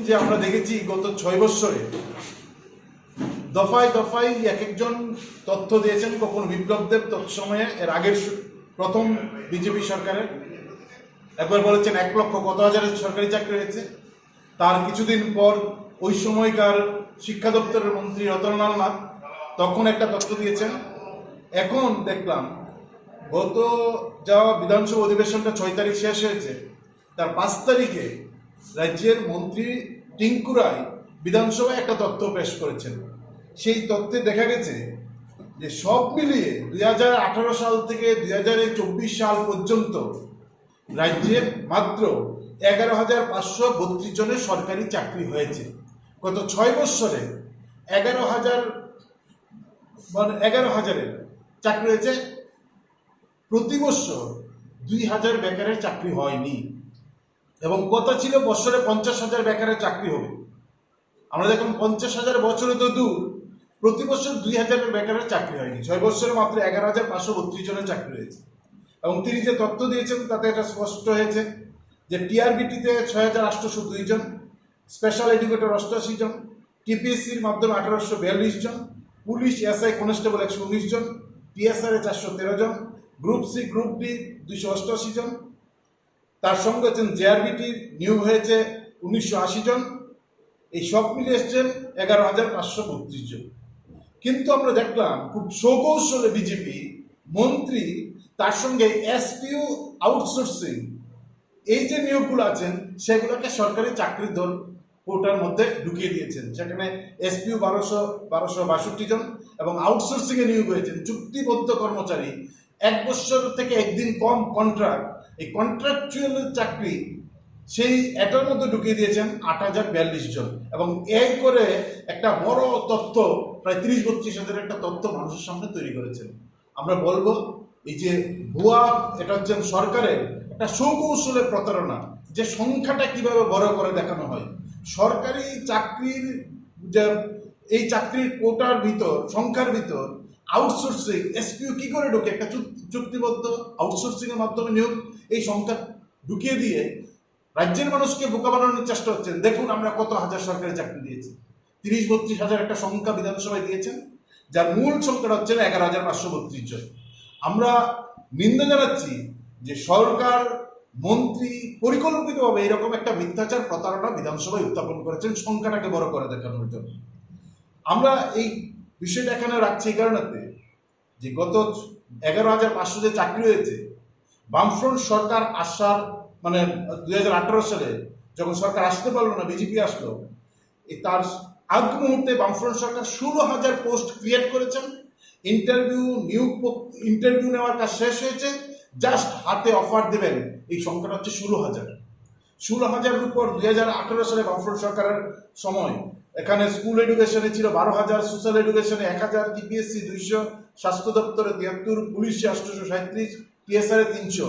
যে আমরা দেখেছি গত 6 বছরে দফায় দফায় এক একজন তথ্য দিয়েছেন। কখন বিপ্লব দেব তৎসময়ে এর আগের প্রথম বিজেপি সরকারের একবার বলেছেন 1 লক্ষ কত হাজারের সরকারি চাকরি হয়েছে। তার কিছুদিন পর ওই সময়কার শিক্ষা দপ্তরের মন্ত্রী রতনলাল নাথ তখন একটা তথ্য দিয়েছেন। এখন দেখলাম গত যাওয়া বিধানসভা অধিবেশনটা 6 তারিখ শেষ হয়েছে, তার 5 তারিখে রাজ্যের মন্ত্রী টিঙ্কু রায় বিধানসভায় একটা তথ্য পেশ করেছেন। সেই তথ্যে দেখা গেছে যে সব মিলিয়ে 2018 সাল থেকে 2024 সাল পর্যন্ত রাজ্যে মাত্র 11,532 জনের সরকারি চাকরি হয়েছে। গত 6 বছরে 11,000-এর চাকরি হয়েছে। প্রতি বছর 2,000 বেকারের চাকরি হয়নি এবং কথা ছিল বছরে 50,000 বেকারের চাকরি হবে। আমরা দেখুন 50,000 বছরে তো দূর, প্রতি বছর 2,000 বেকারের চাকরি হয়নি। 6 বছরে মাত্র 11,532 জনের চাকরি হয়েছে। এবং তিনি যে তথ্য দিয়েছেন তাতে এটা স্পষ্ট হয়েছে যে টিআরবিটিতে 6,802 জন, স্পেশাল এডুকেটর 88 জন, টিপিএসসির মাধ্যমে 1,842 জন, পুলিশ এসআই কনস্টেবল 119 জন, টিএসআরে 413 জন, গ্রুপ সি গ্রুপ ডি 288 জন, তার সঙ্গে হচ্ছেন জেআরবিটির নিয়োগ হয়েছে 1980 জন। এই সব মিলে এসছেন 11,532 জন। কিন্তু আমরা দেখলাম খুব সকৌশলে বিজেপি মন্ত্রী তার সঙ্গে এসপিইউ আউটসোর্সিং এই যে নিয়োগগুলো আছেন সেগুলোকে সরকারি চাকরির দল কোটার মধ্যে ঢুকিয়ে দিয়েছেন। সেখানে এসপিইউ 1,262 জন এবং আউটসোর্সিং এ নিয়োগ হয়েছেন চুক্তিবদ্ধ কর্মচারী 1 বছর থেকে 1 দিন কম কন্ট্রাক্ট, এই কন্ট্রাকচুয়াল চাকরি সেই এটার মধ্যে ঢুকিয়ে দিয়েছেন 8,042 জন। এবং এই করে একটা বড় তথ্য প্রায় 30-32 হাজার একটা তথ্য মানুষের সামনে তৈরি করেছেন। আমরা বলবো এই যে ভুয়া, এটা হচ্ছে সরকারের একটা সুকৌশলের প্রতারণা, যে সংখ্যাটা কিভাবে বড় করে দেখানো হয়। সরকারি চাকরির যে এই চাকরির কোটার ভিতর সংখ্যার ভিতর আউটসোর্সিং এসপিইউ কি করে ঢোকে, একটা চুক্তিবদ্ধ আউটসোর্সিং এর মাধ্যমে নিয়োগ, এই সংখ্যা ঢুকিয়ে দিয়ে রাজ্যের মানুষকে বোকা বানানোর চেষ্টা হচ্ছেন। দেখুন আমরা কত হাজার সরকারি চাকরি দিয়েছি, 30-32 হাজার একটা সংখ্যা বিধানসভায় দিয়েছেন, যার মূল সংখ্যাটা হচ্ছে 11,532 জন। আমরা নিন্দা জানাচ্ছি যে সরকার মন্ত্রী পরিকল্পিতভাবে এরকম একটা মিথ্যাচার প্রতারণা বিধানসভায় উত্থাপন করেছেন সংখ্যাটাকে বড় করে দেখানোর জন্য। আমরা এই বিষয়টা এখানে রাখছি এই কারণেতে যে গত 11,500 যে চাকরি হয়েছে, বামফ্রন্ট সরকার আসার মানে 2018 সালে যখন সরকার আসতে পারলো না, বিজেপি আসলো, তার আগ মুহূর্তে বামফ্রন্ট সরকার 16,000 পোস্ট ক্রিয়েট করেছেন। ইন্টারভিউ নেওয়ার কাজ শেষ হয়েছে, জাস্ট হাতে অফার দেবেন, এই সংখ্যাটা হচ্ছে 16,000 উপর 2018 সালে বামফ্রন্ট সরকারের সময় এখানে স্কুল এডুকেশনে ছিল 12,000, সোশ্যাল এডুকেশনে 1,000, টিপিএসসি 200, স্বাস্থ্য দপ্তরে 73, পুলিশে 837, টিএসআরে 300,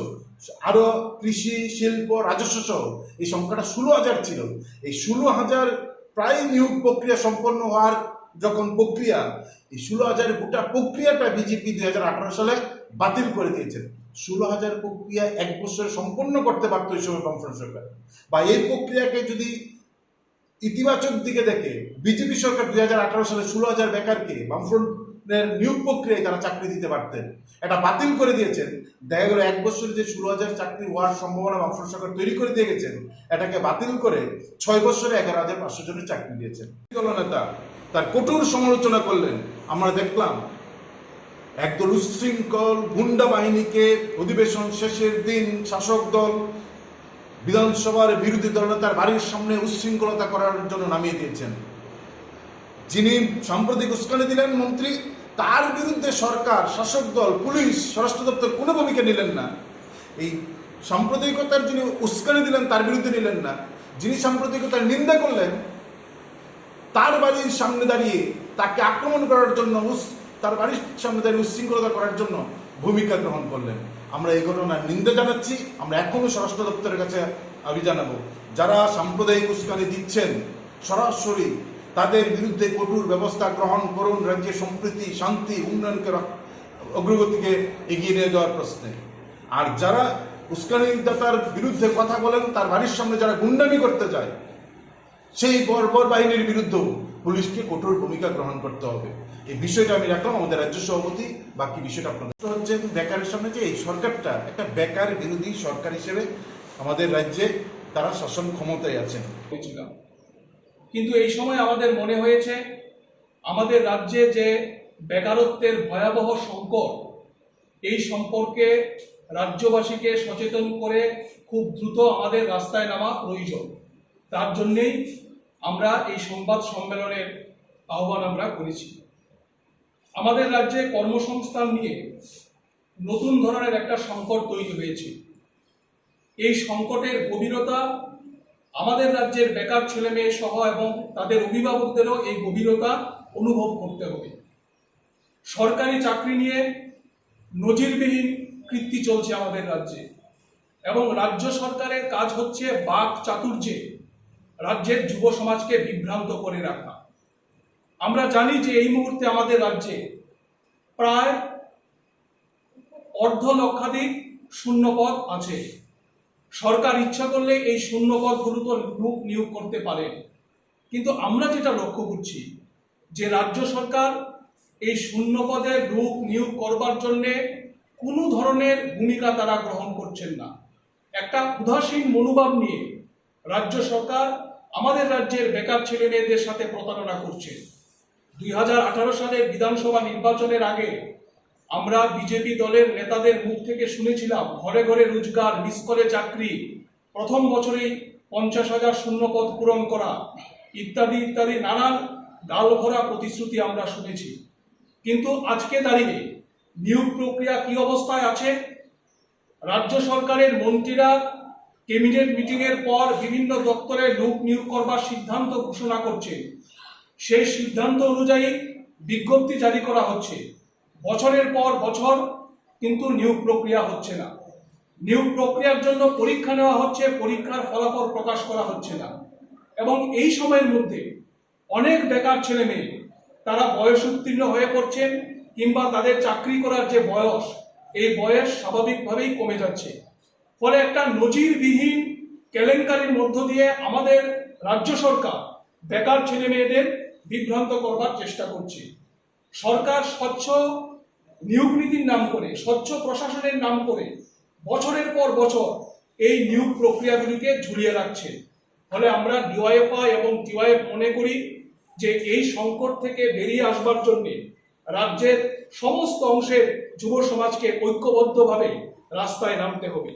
আরো কৃষি শিল্প রাজস্ব সহ এই সংখ্যাটা 16,000 ছিল। এই 16,000 প্রায় নিয়োগ প্রক্রিয়া সম্পন্ন হওয়ার যখন প্রক্রিয়া, এই 16,000 গোটা প্রক্রিয়াটা বিজেপি 2018 সালে বাতিল করে দিয়েছেন। 16,000 প্রক্রিয়া 1 বছরে সম্পন্ন করতে পারতো এই সময় বামফ্রন্ট সরকার। বা এই প্রক্রিয়াকে যদি ইতিবাচক দিকে দেখে বিজেপি সরকার 2018 সালে 16,000 বেকারকে বামফ্রন্টের নিয়োগ প্রক্রিয়ায় তারা চাকরি দিতে পারতেন, এটা বাতিল করে দিয়েছেন। দেখা গেল 1 বছরে যে 16,000 চাকরি হওয়ার সম্ভাবনা বামফ্রন্ট সরকার তৈরি করে দিয়ে গেছেন, এটাকে বাতিল করে 6 বছরে 11,500 জনের চাকরি দিয়েছেন। দলনেতা তার কঠোর সমালোচনা করলেন। আমরা দেখলাম একদল উচ্ছৃঙ্খল গুন্ডা বাহিনীকে অধিবেশন শেষের দিন শাসক দল বিধানসভার বিরোধী দলনেতার বাড়ির সামনে উচ্ছৃঙ্খলতা করার জন্য নামিয়ে দিয়েছেন। যিনি সাম্প্রতিক উস্কানি দিলেন মন্ত্রী, তার বিরুদ্ধে সরকার, শাসক দল, পুলিশ, স্বরাষ্ট্র দপ্তর কোনো ভূমিকা নিলেন না। এই সাম্প্রদায়িকতার যিনি উস্কানি দিলেন তার বিরুদ্ধে নিলেন না। যিনি সাম্প্রদায়িকতার নিন্দা করলেন তার বাড়ির সামনে দাঁড়িয়ে তাকে আক্রমণ করার জন্য, তার বাড়ির সামনে দাঁড়িয়ে উচ্ছৃঙ্খলতা করার জন্য ভূমিকা গ্রহণ করলেন। আমরা এই ঘটনার নিন্দা জানাচ্ছি। আমরা এখনো স্বরাষ্ট্র দপ্তরের কাছে দাবি জানাবো, যারা সাম্প্রদায়িক উস্কানি দিচ্ছেন সরাসরি তাদের বিরুদ্ধে কঠোর ব্যবস্থা গ্রহণ করুন, রাজ্যের সম্প্রীতি, শান্তি, উন্নয়নকে অগ্রগতিকে এগিয়ে নিয়ে যাওয়ার প্রশ্নে। আর যারা উস্কানিদাতার বিরুদ্ধে কথা বলেন, তার বাড়ির সামনে যারা গুন্ডামি করতে যায়, সেই বর্বর বাহিনীর বিরুদ্ধেও পুলিশকে কঠোর ভূমিকা গ্রহণ করতে হবে। এই বিষয়টা আমি রাখলাম আমাদের রাজ্য সভাপতি, বাকি বিষয়টা আপনাদের হচ্ছে বেকারের সামনে যে এই সরকারটা একটা বেকার বিরোধী সরকার হিসেবে আমাদের রাজ্যে তারা শাসন ক্ষমতায় আছেন। কিন্তু এই সময় আমাদের মনে হয়েছে আমাদের রাজ্যে যে বেকারত্বের ভয়াবহ সংকট, এই সম্পর্কে রাজ্যবাসীকে সচেতন করে খুব দ্রুত আমাদের রাস্তায় নামা প্রয়োজন। তার জন্যেই আমরা এই সংবাদ সম্মেলনের আহ্বান আমরা করেছি। আমাদের রাজ্যে কর্মসংস্থান নিয়ে নতুন ধরনের একটা সংকট তৈরি হয়েছে। এই সংকটের গভীরতা আমাদের রাজ্যের বেকার ছেলে মেয়ে সহ এবং তাদের অভিভাবকদেরও এই গভীরতা অনুভব করতে হবে। সরকারি চাকরি নিয়ে নজিরবিহীন কীর্তি চলছে আমাদের রাজ্যে, এবং রাজ্য সরকারের কাজ হচ্ছে বাক চাতুর্যে রাজ্যের যুব সমাজকে বিভ্রান্ত করে রাখা। আমরা জানি যে এই মুহূর্তে আমাদের রাজ্যে প্রায় 1,00,000 শূন্যপদ আছে। সরকার ইচ্ছা করলে এই শূন্যপদগুলো তো লোক নিয়োগ করতে পারেন, কিন্তু আমরা যেটা লক্ষ্য করছি যে রাজ্য সরকার এই শূন্যপদে লোক নিয়োগ করবার জন্যে কোনো ধরনের ভূমিকা তারা গ্রহণ করছেন না। একটা উদাসীন মনোভাব নিয়ে রাজ্য সরকার আমাদের রাজ্যের বেকার ছেলে মেয়েদের সাথে প্রতারণা করছে। 2018 সালের বিধানসভা নির্বাচনের আগে আমরা বিজেপি দলের নেতাদের মুখ থেকে শুনেছিলাম ঘরে ঘরে রোজগার, মিস কলে চাকরি, প্রথম বছরেই 50,000 শূন্যপদ পূরণ করা ইত্যাদি ইত্যাদি নানান গাল ভরা প্রতিশ্রুতি আমরা শুনেছি। কিন্তু আজকে দাঁড়িয়ে নিয়োগ প্রক্রিয়া কি অবস্থায় আছে? রাজ্য সরকারের মন্ত্রীরা ক্যাবিনেট মিটিংয়ের পর বিভিন্ন দপ্তরে লোক নিয়োগ করবার সিদ্ধান্ত ঘোষণা করছে। সেই সিদ্ধান্ত অনুযায়ী বিজ্ঞপ্তি জারি করা হচ্ছে, বছরের পর বছর কিন্তু নিয়োগ প্রক্রিয়া হচ্ছে না। নিয়োগ প্রক্রিয়ার জন্য পরীক্ষা নেওয়া হচ্ছে, পরীক্ষার ফলাফল প্রকাশ করা হচ্ছে না। এবং এই সময়ের মধ্যে অনেক বেকার ছেলে মেয়ে তারা বয়স উত্তীর্ণ হয়ে পড়ছেন, কিংবা তাদের চাকরি করার যে বয়স, এই বয়স স্বাভাবিকভাবেই কমে যাচ্ছে। ফলে একটা নজিরবিহীন কেলেঙ্কারির মধ্য দিয়ে আমাদের রাজ্য সরকার বেকার ছেলে মেয়েদের বিভ্রান্ত করবার চেষ্টা করছে। সরকার স্বচ্ছ নিয়োগ নীতির নাম করে, স্বচ্ছ প্রশাসনের নাম করে বছরের পর বছর এই নিয়োগ প্রক্রিয়াগুলিকে ঝুলিয়ে রাখছে। ফলে আমরা ডিওয়াইএফআই এবং টিওয়াইএফ মনে করি যে এই সংকট থেকে বেরিয়ে আসবার জন্যে রাজ্যের সমস্ত অংশের যুব সমাজকে ঐক্যবদ্ধভাবে রাস্তায় নামতে হবে।